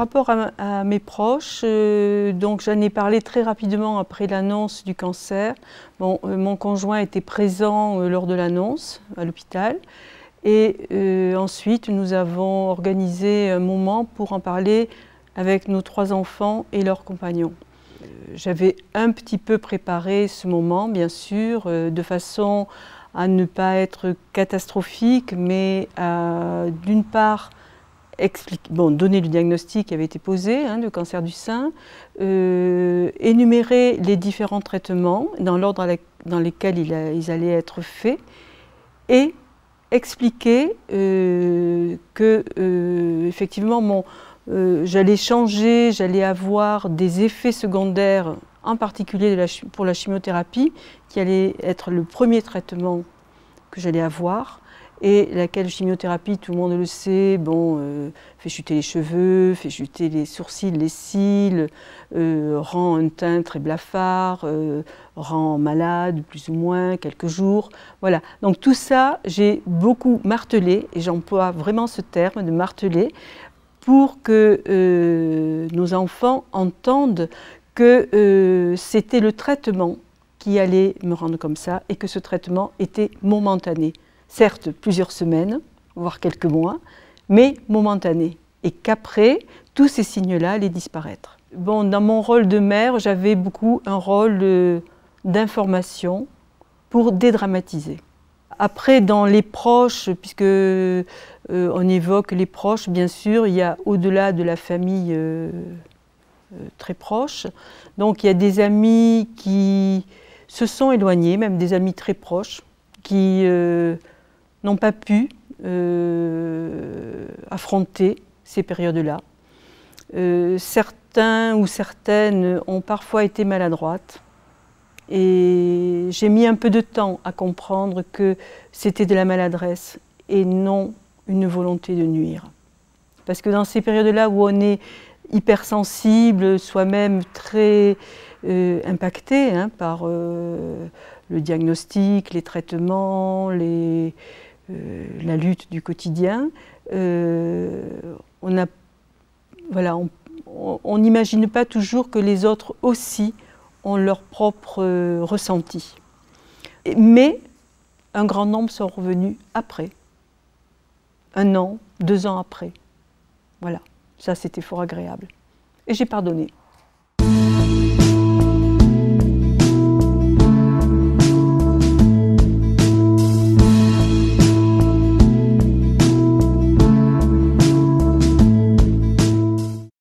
rapport à mes proches, donc j'en ai parlé très rapidement après l'annonce du cancer. Bon, mon conjoint était présent lors de l'annonce à l'hôpital. Et ensuite, nous avons organisé un moment pour en parler avec nos 3 enfants et leurs compagnons. J'avais un petit peu préparé ce moment, bien sûr, de façon à ne pas être catastrophique, mais à, d'une part, donner le diagnostic qui avait été posé, de cancer du sein, énumérer les différents traitements dans l'ordre dans lesquels ils allaient être faits, et expliquer que effectivement j'allais changer, j'allais avoir des effets secondaires, en particulier pour la chimiothérapie, qui allait être le premier traitement que j'allais avoir, et laquelle chimiothérapie, tout le monde le sait, fait chuter les cheveux, fait chuter les sourcils, les cils, rend un teint très blafard, rend malade plus ou moins quelques jours. Voilà, donc tout ça, j'ai beaucoup martelé, et j'emploie vraiment ce terme de marteler, pour que nos enfants entendent que c'était le traitement qui allait me rendre comme ça, et que ce traitement était momentané. Certes, plusieurs semaines, voire quelques mois, mais momentané. Et qu'après, tous ces signes-là allaient disparaître. Bon, dans mon rôle de mère, j'avais beaucoup un rôle d'information pour dédramatiser. Après, dans les proches, puisque on évoque les proches, bien sûr, il y a au-delà de la famille très proche. Donc il y a des amis qui se sont éloignés, même des amis très proches, qui n'ont pas pu affronter ces périodes-là. Certains ou certaines ont parfois été maladroites, et j'ai mis un peu de temps à comprendre que c'était de la maladresse et non une volonté de nuire. Parce que dans ces périodes-là où on est hypersensible, soi-même très impacté par le diagnostic, les traitements, la lutte du quotidien, on n'imagine pas toujours que les autres aussi ont leur propre ressenti. Mais un grand nombre sont revenus après, 1 an, 2 ans après. Voilà, ça c'était fort agréable. Et j'ai pardonné.